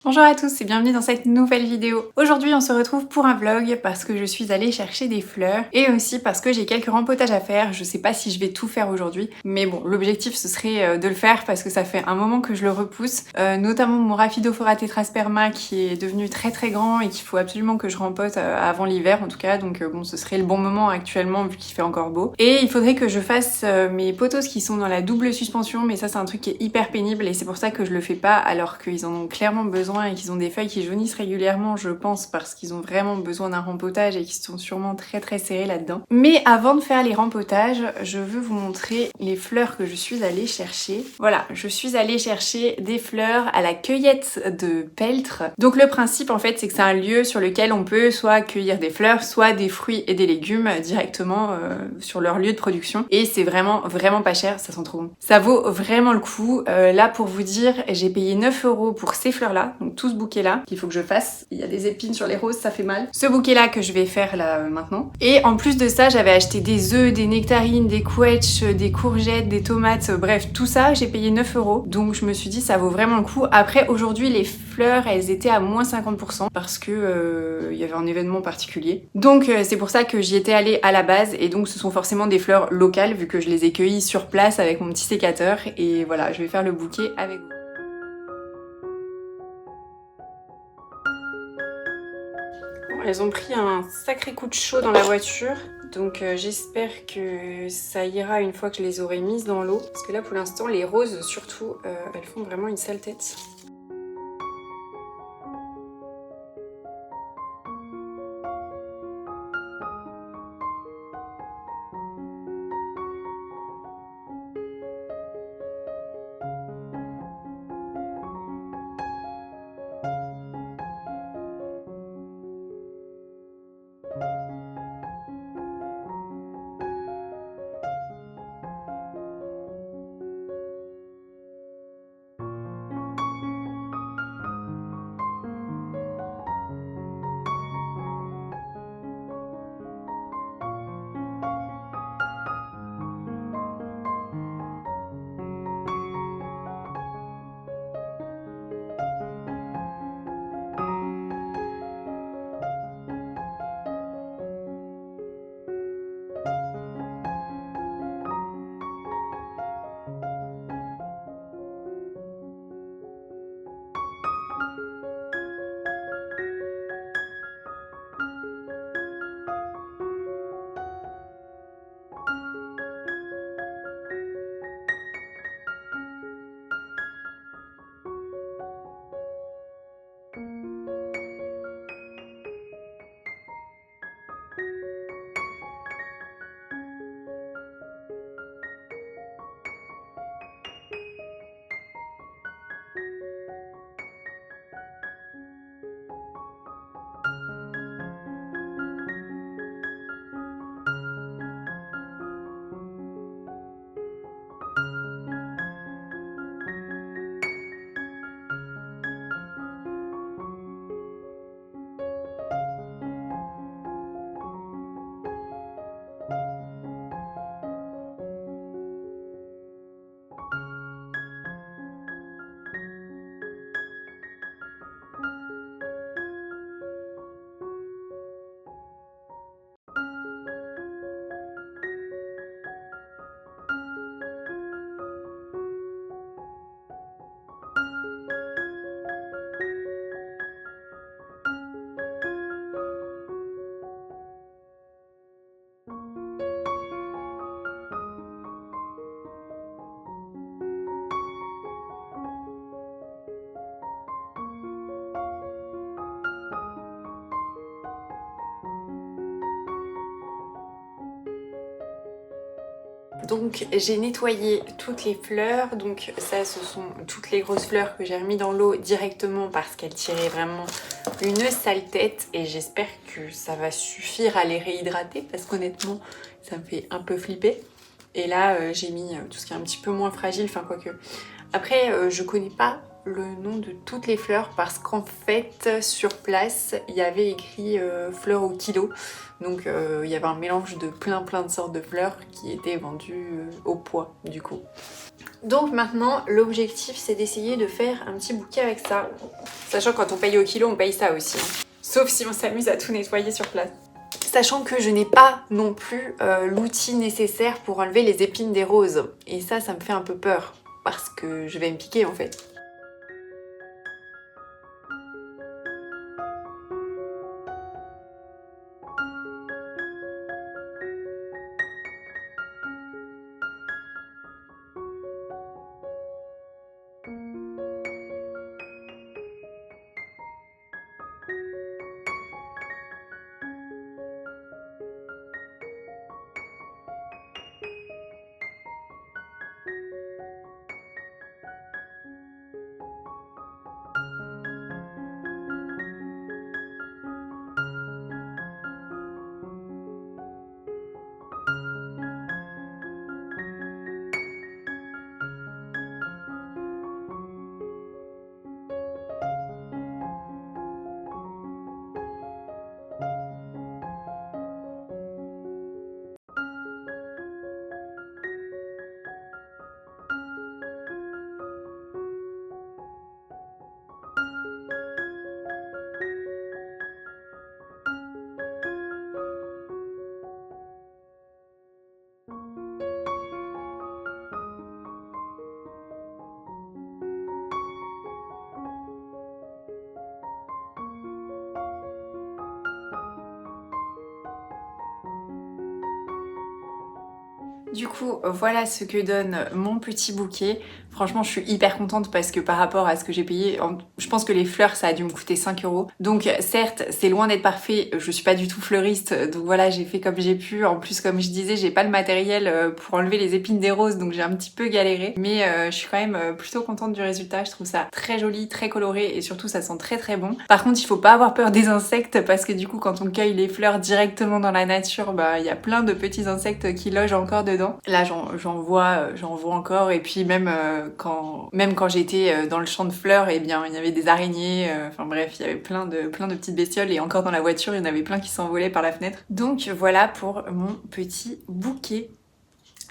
Bonjour à tous et bienvenue dans cette nouvelle vidéo. Aujourd'hui on se retrouve pour un vlog parce que je suis allée chercher des fleurs et aussi parce que j'ai quelques rempotages à faire. Je sais pas si je vais tout faire aujourd'hui, mais bon, l'objectif ce serait de le faire parce que ça fait un moment que je le repousse, notamment mon Rhaphidophora tetrasperma qui est devenu très très grand et qu'il faut absolument que je rempote avant l'hiver en tout cas, donc bon, ce serait le bon moment actuellement vu qu'il fait encore beau. Et il faudrait que je fasse mes pothos qui sont dans la double suspension, mais ça c'est un truc qui est hyper pénible et c'est pour ça que je le fais pas alors qu'ils en ont clairement besoin et qu'ils ont des feuilles qui jaunissent régulièrement, je pense, parce qu'ils ont vraiment besoin d'un rempotage et qu'ils sont sûrement très très serrés là-dedans. Mais avant de faire les rempotages, je veux vous montrer les fleurs que je suis allée chercher. Voilà, je suis allée chercher des fleurs à la cueillette de Peltre. Donc le principe en fait, c'est que c'est un lieu sur lequel on peut soit cueillir des fleurs, soit des fruits et des légumes directement sur leur lieu de production. Et c'est vraiment pas cher, ça sent trop bon. Ça vaut vraiment le coup. Là pour vous dire, j'ai payé 9 € pour ces fleurs-là. Donc tout ce bouquet là qu'il faut que je fasse. Il y a des épines sur les roses, ça fait mal. Ce bouquet là que je vais faire là maintenant. Et en plus de ça, j'avais acheté des œufs, des nectarines, des quetchs, des courgettes, des tomates, bref tout ça j'ai payé 9 €. Donc je me suis dit ça vaut vraiment le coup. Après aujourd'hui les fleurs elles étaient à moins 50% parce que il y avait un événement particulier. Donc c'est pour ça que j'y étais allée à la base et donc ce sont forcément des fleurs locales vu que je les ai cueillies sur place avec mon petit sécateur et voilà, je vais faire le bouquet avec vous. Elles ont pris un sacré coup de chaud dans la voiture, donc j'espère que ça ira une fois que je les aurai mises dans l'eau. Parce que là pour l'instant les roses surtout, elles font vraiment une sale tête. Donc j'ai nettoyé toutes les fleurs, donc ça ce sont toutes les grosses fleurs que j'ai remis dans l'eau directement parce qu'elles tiraient vraiment une sale tête et j'espère que ça va suffire à les réhydrater parce qu'honnêtement ça me fait un peu flipper. Et là j'ai mis tout ce qui est un petit peu moins fragile, enfin quoique. Après je connais pas le nom de toutes les fleurs parce qu'en fait sur place il y avait écrit fleurs au kilo, donc il y avait un mélange de plein de sortes de fleurs qui étaient vendues au poids du coup. Donc maintenant l'objectif c'est d'essayer de faire un petit bouquet avec ça, sachant que quand on paye au kilo on paye ça aussi, hein. Sauf si on s'amuse à tout nettoyer sur place. Sachant que je n'ai pas non plus l'outil nécessaire pour enlever les épines des roses. Et ça me fait un peu peur, parce que je vais me piquer en fait. Du coup, voilà ce que donne mon petit bouquet. Franchement, je suis hyper contente parce que par rapport à ce que j'ai payé, je pense que les fleurs, ça a dû me coûter 5 €. Donc certes, c'est loin d'être parfait, je suis pas du tout fleuriste, donc voilà, j'ai fait comme j'ai pu. En plus, comme je disais, j'ai pas le matériel pour enlever les épines des roses, donc j'ai un petit peu galéré. Mais je suis quand même plutôt contente du résultat, je trouve ça très joli, très coloré et surtout ça sent très bon. Par contre, il faut pas avoir peur des insectes parce que du coup, quand on cueille les fleurs directement dans la nature, bah il y a plein de petits insectes qui logent encore dedans. Là, j'en vois encore, et puis même quand j'étais dans le champ de fleurs, eh bien il y avait des araignées, enfin bref, il y avait plein de petites bestioles, et encore dans la voiture, il y en avait plein qui s'envolaient par la fenêtre. Donc voilà pour mon petit bouquet.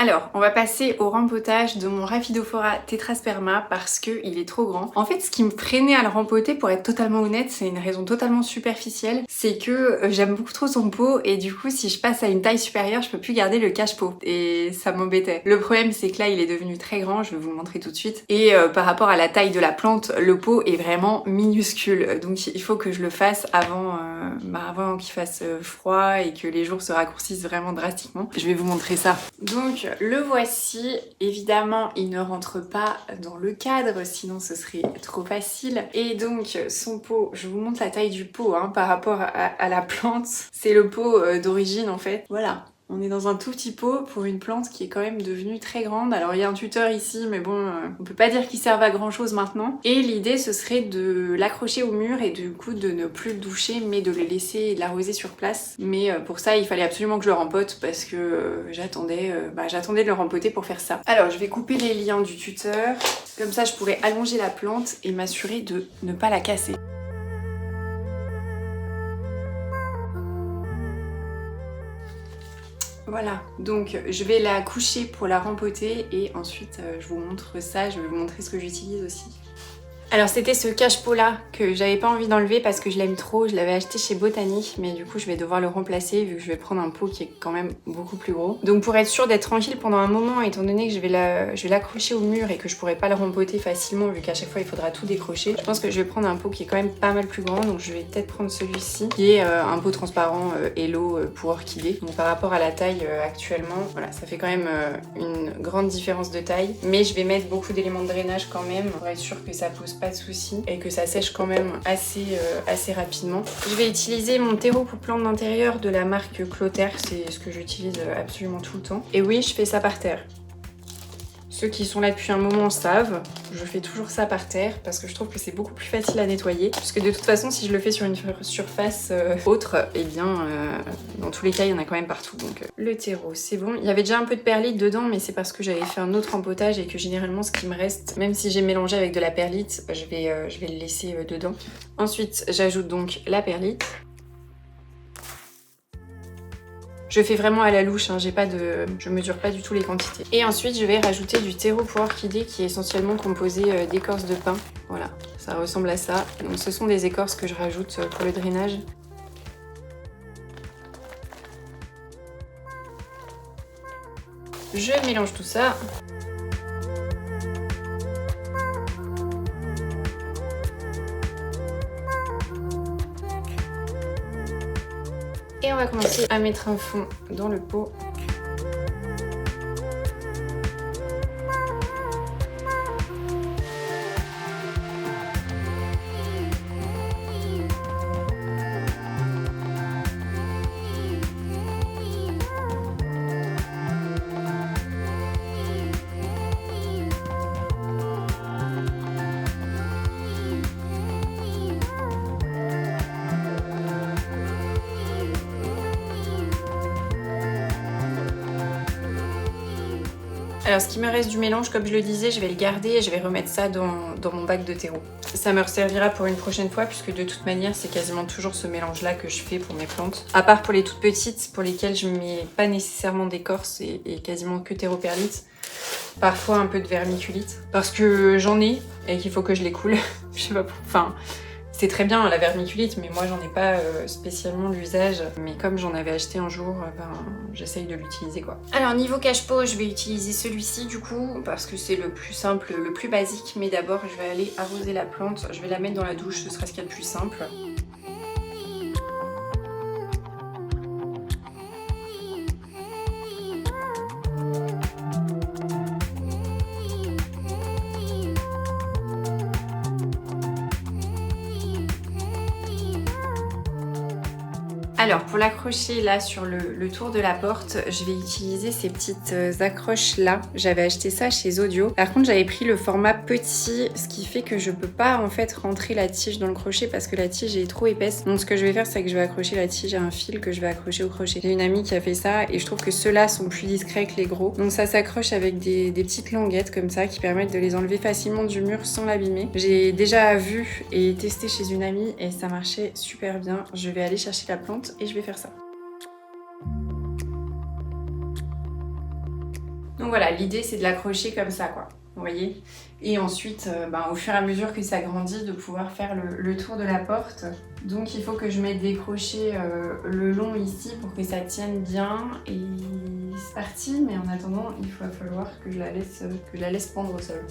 Alors, on va passer au rempotage de mon Rhaphidophora tetrasperma parce que il est trop grand. En fait, ce qui me freinait à le rempoter, pour être totalement honnête, c'est une raison totalement superficielle, c'est que j'aime beaucoup trop son pot, et du coup, si je passe à une taille supérieure, je peux plus garder le cache-pot, et ça m'embêtait. Le problème, c'est que là, il est devenu très grand, je vais vous le montrer tout de suite, et par rapport à la taille de la plante, le pot est vraiment minuscule, donc il faut que je le fasse avant qu'il fasse froid et que les jours se raccourcissent vraiment drastiquement. Je vais vous montrer ça. Donc, le voici. Évidemment, il ne rentre pas dans le cadre, sinon ce serait trop facile. Et donc, son pot, je vous montre la taille du pot par rapport à la plante. C'est le pot d'origine en fait. Voilà. On est dans un tout petit pot pour une plante qui est quand même devenue très grande. Alors il y a un tuteur ici, mais bon, on peut pas dire qu'il serve à grand chose maintenant. Et l'idée, ce serait de l'accrocher au mur et du coup de ne plus le doucher, mais de le laisser l'arroser sur place. Mais pour ça, il fallait absolument que je le rempote parce que j'attendais de le rempoter pour faire ça. Alors je vais couper les liens du tuteur. Comme ça, je pourrais allonger la plante et m'assurer de ne pas la casser. Voilà, donc je vais la coucher pour la rempoter et ensuite je vous montre ça, je vais vous montrer ce que j'utilise aussi. Alors c'était ce cache-pot là que j'avais pas envie d'enlever parce que je l'aime trop, je l'avais acheté chez Botany, mais du coup je vais devoir le remplacer vu que je vais prendre un pot qui est quand même beaucoup plus gros. Donc pour être sûre d'être tranquille pendant un moment, étant donné que je vais l'accrocher au mur et que je pourrais pas le rempoter facilement vu qu'à chaque fois il faudra tout décrocher, je pense que je vais prendre un pot qui est quand même pas mal plus grand, donc je vais peut-être prendre celui-ci qui est un pot transparent Hello pour orchidée. Donc par rapport à la taille actuellement, voilà, ça fait quand même une grande différence de taille, mais je vais mettre beaucoup d'éléments de drainage quand même pour être sûre que ça pose pas de soucis et que ça sèche quand même assez rapidement. Je vais utiliser mon terreau pour plantes d'intérieur de la marque Clotaire, c'est ce que j'utilise absolument tout le temps. Et oui, je fais ça par terre. Ceux qui sont là depuis un moment savent, je fais toujours ça par terre parce que je trouve que c'est beaucoup plus facile à nettoyer. Puisque de toute façon, si je le fais sur une surface autre, eh bien, dans tous les cas, il y en a quand même partout. Donc le terreau, c'est bon. Il y avait déjà un peu de perlite dedans, mais c'est parce que j'avais fait un autre empotage et que généralement, ce qui me reste, même si j'ai mélangé avec de la perlite, je vais le laisser dedans. Ensuite, j'ajoute donc la perlite. Je fais vraiment à la louche, hein, je mesure pas du tout les quantités. Et ensuite, je vais rajouter du terreau pour orchidée qui est essentiellement composé d'écorce de pin. Voilà, ça ressemble à ça. Donc ce sont des écorces que je rajoute pour le drainage. Je mélange tout ça. Et on va commencer à mettre un fond dans le pot. Alors ce qui me reste du mélange, comme je le disais, je vais le garder et je vais remettre ça dans mon bac de terreau. Ça me resservira pour une prochaine fois puisque de toute manière c'est quasiment toujours ce mélange là que je fais pour mes plantes. À part pour les toutes petites pour lesquelles je mets pas nécessairement d'écorce et quasiment que terreau perlite. Parfois un peu de vermiculite parce que j'en ai et qu'il faut que je les coule. Je sais pas pourquoi. Enfin, c'est très bien la vermiculite, mais moi j'en ai pas spécialement l'usage. Mais comme j'en avais acheté un jour, j'essaye de l'utiliser quoi. Alors niveau cache-pot, je vais utiliser celui-ci du coup, parce que c'est le plus simple, le plus basique. Mais d'abord je vais aller arroser la plante, je vais la mettre dans la douche, ce sera ce qu'il y a de plus simple. Alors pour l'accrocher là sur le tour de la porte, je vais utiliser ces petites accroches là. J'avais acheté ça chez Zodio. Par contre j'avais pris le format petit, ce qui fait que je peux pas en fait rentrer la tige dans le crochet parce que la tige est trop épaisse. Donc ce que je vais faire c'est que je vais accrocher la tige à un fil que je vais accrocher au crochet. J'ai une amie qui a fait ça et je trouve que ceux-là sont plus discrets que les gros. Donc ça s'accroche avec des petites languettes comme ça qui permettent de les enlever facilement du mur sans l'abîmer. J'ai déjà vu et testé chez une amie et ça marchait super bien. Je vais aller chercher la plante et je vais faire ça. Donc voilà, l'idée c'est de l'accrocher comme ça quoi, vous voyez. Et ensuite, au fur et à mesure que ça grandit, de pouvoir faire le tour de la porte. Donc il faut que je mette des crochets le long ici pour que ça tienne bien. Et c'est parti, mais en attendant, il va falloir que je la laisse pendre au sol.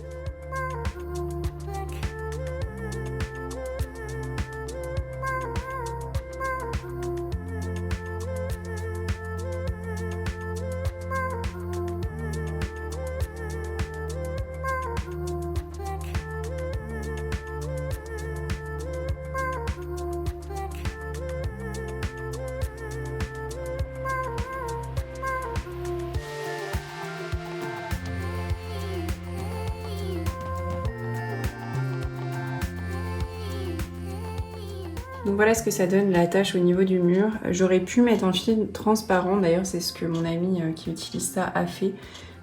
Donc voilà ce que ça donne la tache au niveau du mur. J'aurais pu mettre un fil transparent, d'ailleurs c'est ce que mon ami qui utilise ça a fait,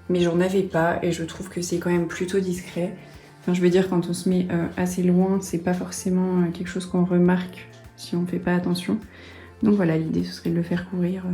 mais j'en avais pas et je trouve que c'est quand même plutôt discret. Enfin je veux dire quand on se met assez loin, c'est pas forcément quelque chose qu'on remarque si on fait pas attention. Donc voilà, l'idée ce serait de le faire courir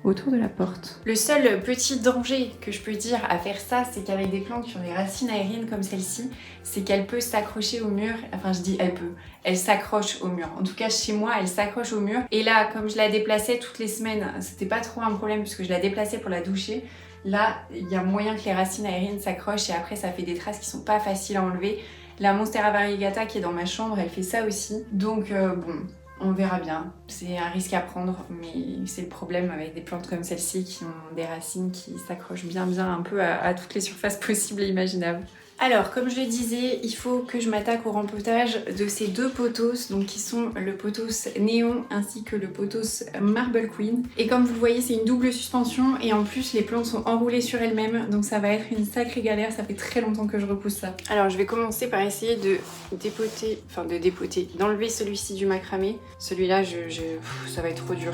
autour de la porte. Le seul petit danger que je peux dire à faire ça, c'est qu'avec des plantes qui ont des racines aériennes comme celle-ci, c'est qu'elle peut s'accrocher au mur. Enfin je dis elle peut, elle s'accroche au mur. En tout cas chez moi, elle s'accroche au mur. Et là, comme je la déplaçais toutes les semaines, c'était pas trop un problème puisque je la déplaçais pour la doucher. Là, il y a moyen que les racines aériennes s'accrochent et après ça fait des traces qui sont pas faciles à enlever. La Monstera variegata qui est dans ma chambre, elle fait ça aussi. Donc bon... On verra bien, c'est un risque à prendre, mais c'est le problème avec des plantes comme celle-ci qui ont des racines qui s'accrochent bien un peu à toutes les surfaces possibles et imaginables. Alors, comme je le disais, il faut que je m'attaque au rempotage de ces deux pothos, donc qui sont le pothos néon ainsi que le pothos Marble Queen. Et comme vous le voyez, c'est une double suspension et en plus les plantes sont enroulées sur elles-mêmes, donc ça va être une sacrée galère, ça fait très longtemps que je repousse ça. Alors je vais commencer par essayer de d'enlever celui-ci du macramé. Celui-là, ça va être trop dur.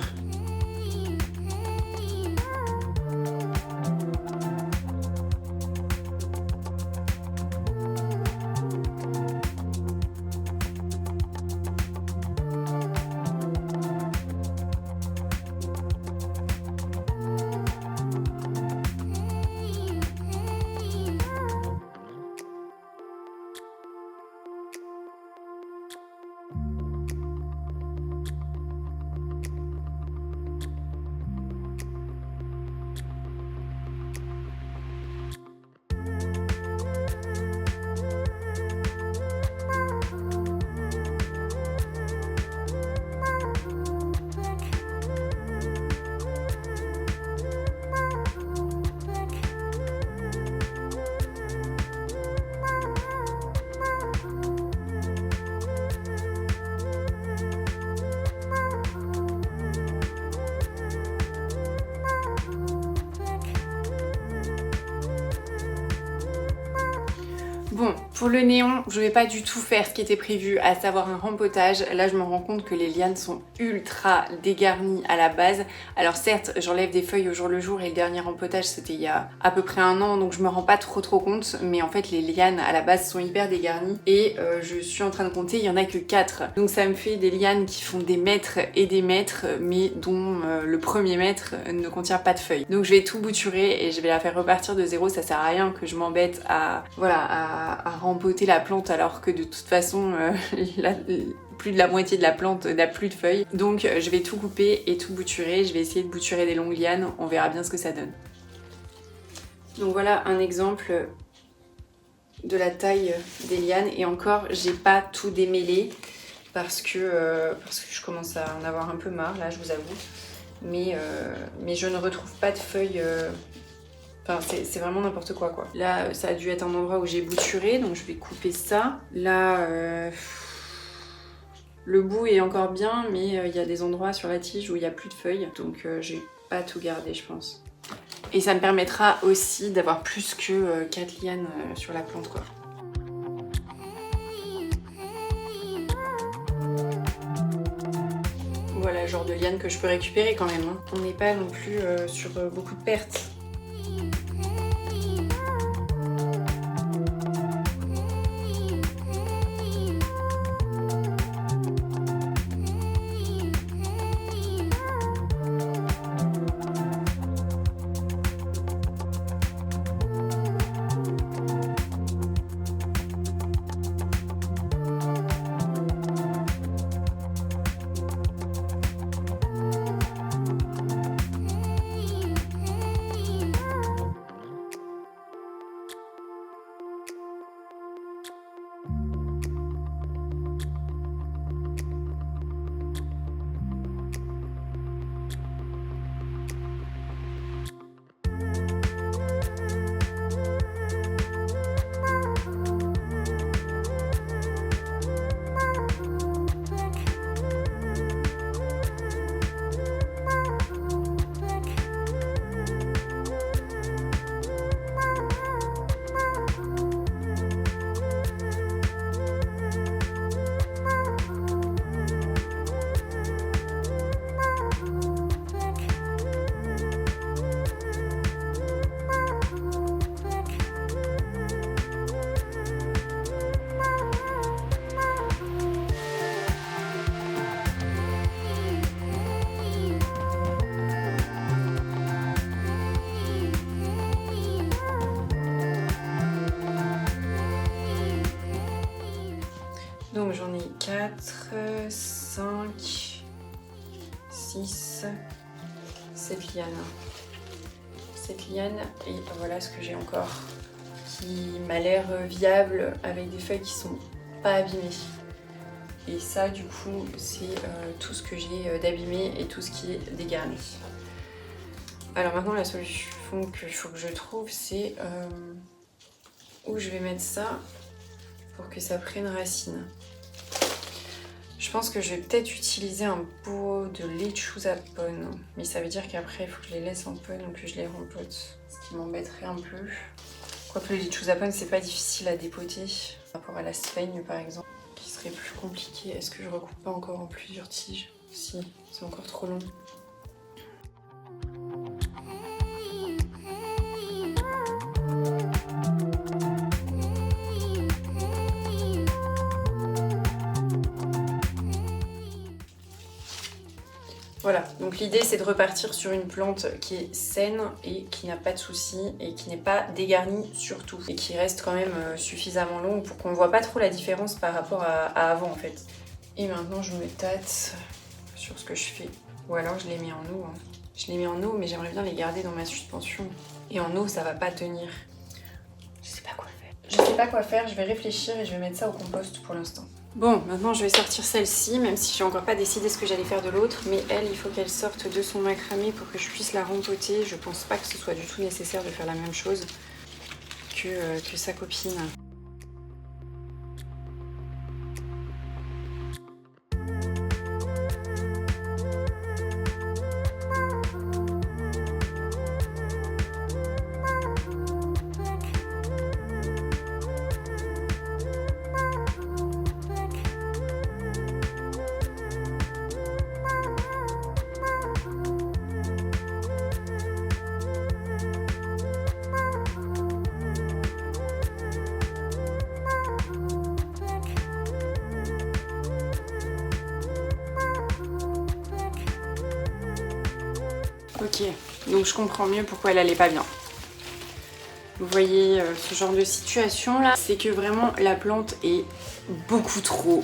Bon, pour le néon, je vais pas du tout faire ce qui était prévu, à savoir un rempotage. Là, je me rends compte que les lianes sont ultra dégarnies à la base. Alors certes, j'enlève des feuilles au jour le jour et le dernier rempotage, c'était il y a à peu près 1 an, donc je me rends pas trop compte. Mais en fait, les lianes à la base sont hyper dégarnies et je suis en train de compter, il y en a que 4. Donc ça me fait des lianes qui font des mètres et des mètres, mais dont le premier mètre ne contient pas de feuilles. Donc je vais tout bouturer et je vais la faire repartir de zéro. Ça sert à rien que je m'embête à rempoter la plante alors que de toute façon plus de la moitié de la plante n'a plus de feuilles. Donc je vais tout couper et tout bouturer. Je vais essayer de bouturer des longues lianes, on verra bien ce que ça donne. Donc voilà un exemple de la taille des lianes et encore j'ai pas tout démêlé parce que je commence à en avoir un peu marre là, je vous avoue. Mais je ne retrouve pas de feuilles. Enfin, c'est vraiment n'importe quoi. Là, ça a dû être un endroit où j'ai bouturé, donc je vais couper ça. Là, le bout est encore bien, mais il y a des endroits sur la tige où il n'y a plus de feuilles, donc je vais pas tout garder, je pense. Et ça me permettra aussi d'avoir plus que 4 lianes sur la plante, quoi. Voilà le genre de liane que je peux récupérer quand même, hein. On n'est pas non plus sur beaucoup de pertes. Donc j'en ai 4, 5, 6, 7 lianes. 7 lianes et voilà ce que j'ai encore qui m'a l'air viable avec des feuilles qui sont pas abîmées. Et ça du coup c'est tout ce que j'ai d'abîmé et tout ce qui est dégarni. Alors maintenant la solution qu'il faut que je trouve c'est où je vais mettre ça pour que ça prenne racine. Je pense que je vais peut-être utiliser un pot de lechuzapón, mais ça veut dire qu'après il faut que je les laisse un peu, donc que je les rempote, ce qui m'embêterait un peu. Quoique le lechuzapón c'est pas difficile à dépoter, par rapport à la spaigne par exemple, qui serait plus compliqué. Est-ce que je recoupe pas encore en plusieurs tiges? Si, c'est encore trop long. Voilà, donc l'idée c'est de repartir sur une plante qui est saine et qui n'a pas de soucis et qui n'est pas dégarnie surtout. Et qui reste quand même suffisamment longue pour qu'on voit pas trop la différence par rapport à avant en fait. Et maintenant je me tâte sur ce que je fais. Ou alors je les mets en eau. Hein. Je les mets en eau mais j'aimerais bien les garder dans ma suspension. Et en eau ça va pas tenir. Je sais pas quoi faire. Je sais pas quoi faire, je vais réfléchir et je vais mettre ça au compost pour l'instant. Bon, maintenant je vais sortir celle-ci, même si j'ai encore pas décidé ce que j'allais faire de l'autre, mais elle, il faut qu'elle sorte de son macramé pour que je puisse la rempoter. Je pense pas que ce soit du tout nécessaire de faire la même chose que sa copine. Ok, donc je comprends mieux pourquoi elle allait pas bien. Vous voyez ce genre de situation là, c'est que vraiment la plante est beaucoup trop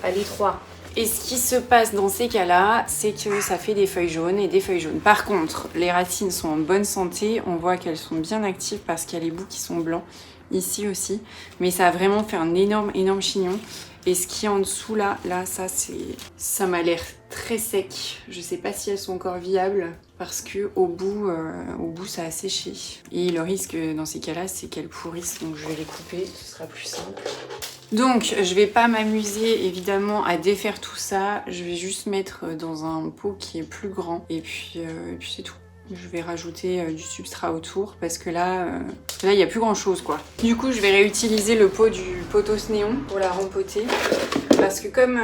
à l'étroit. Et ce qui se passe dans ces cas-là, c'est que ça fait des feuilles jaunes et des feuilles jaunes. Par contre, les racines sont en bonne santé, on voit qu'elles sont bien actives parce qu'il y a les bouts qui sont blancs, ici aussi. Mais ça a vraiment fait un énorme chignon. Et ce qui est en dessous là, ça m'a l'air très sec. Je sais pas si elles sont encore viables parce que au bout ça a séché. Et le risque dans ces cas-là, c'est qu'elles pourrissent. Donc je vais les couper, ce sera plus simple. Donc je vais pas m'amuser évidemment à défaire tout ça. Je vais juste mettre dans un pot qui est plus grand et puis c'est tout. Je vais rajouter du substrat autour parce que là, il n'y a plus grand chose quoi. Du coup, je vais réutiliser le pot du potos néon pour la rempoter. Parce que comme,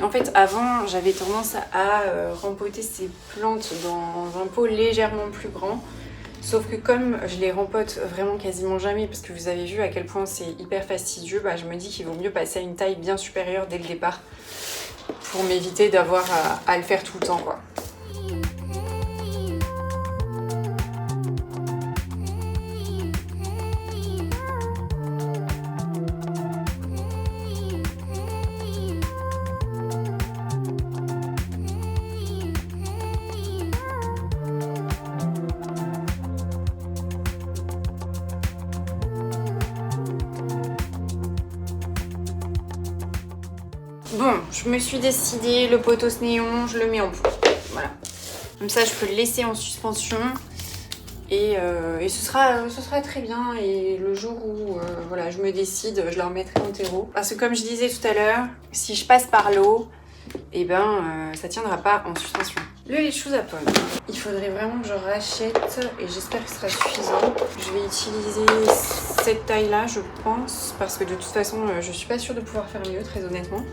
en fait, avant, j'avais tendance à rempoter ces plantes dans un pot légèrement plus grand. Sauf que comme je les rempote vraiment quasiment jamais, parce que vous avez vu à quel point c'est hyper fastidieux, bah, je me dis qu'il vaut mieux passer à une taille bien supérieure dès le départ pour m'éviter d'avoir à le faire tout le temps quoi. Bon, je me suis décidée, le potos néon, je le mets en pot. Voilà. Comme ça, je peux le laisser en suspension. Et ce sera très bien. Et le jour où voilà, je me décide, je le remettrai en terreau. Parce que comme je disais tout à l'heure, si je passe par l'eau, et ben ça tiendra pas en suspension. Le lechuzapón. Il faudrait vraiment que je rachète et j'espère que ce sera suffisant. Je vais utiliser cette taille-là, je pense, parce que de toute façon, je suis pas sûre de pouvoir faire mieux, très honnêtement.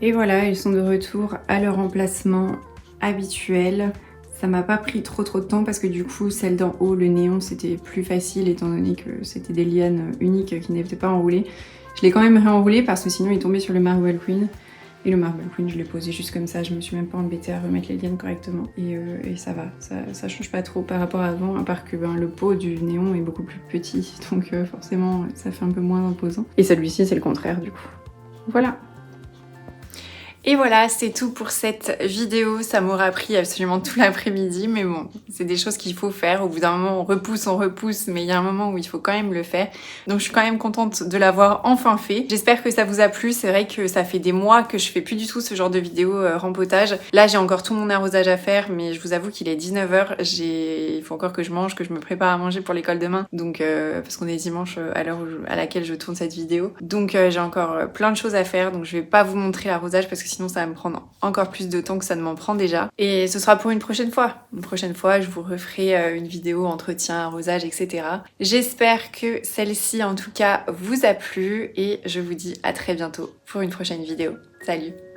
Et voilà, ils sont de retour à leur emplacement habituel. Ça m'a pas pris trop de temps parce que du coup, celle d'en haut, le néon, c'était plus facile étant donné que c'était des lianes uniques qui n'étaient pas enroulées. Je l'ai quand même réenroulé parce que sinon il tombait sur le Marble Queen. Et le Marble Queen, je l'ai posé juste comme ça, je me suis même pas embêtée à remettre les lianes correctement. Et ça va, ça change pas trop par rapport à avant, à part que le pot du néon est beaucoup plus petit, donc forcément ça fait un peu moins imposant. Et celui-ci, c'est le contraire du coup. Voilà. Et voilà, c'est tout pour cette vidéo. Ça m'aura pris absolument tout l'après-midi, mais bon, c'est des choses qu'il faut faire. Au bout d'un moment, on repousse, mais il y a un moment où il faut quand même le faire. Donc je suis quand même contente de l'avoir enfin fait. J'espère que ça vous a plu. C'est vrai que ça fait des mois que je fais plus du tout ce genre de vidéo rempotage. Là, j'ai encore tout mon arrosage à faire, mais je vous avoue qu'il est 19h. Il faut encore que je mange, que je me prépare à manger pour l'école demain. Donc, parce qu'on est dimanche à l'heure à laquelle je tourne cette vidéo. Donc j'ai encore plein de choses à faire. Donc je vais pas vous montrer l'arrosage parce que sinon ça va me prendre encore plus de temps que ça ne m'en prend déjà. Et ce sera pour une prochaine fois. Une prochaine fois, je vous referai une vidéo entretien, arrosage, etc. J'espère que celle-ci en tout cas vous a plu et je vous dis à très bientôt pour une prochaine vidéo. Salut!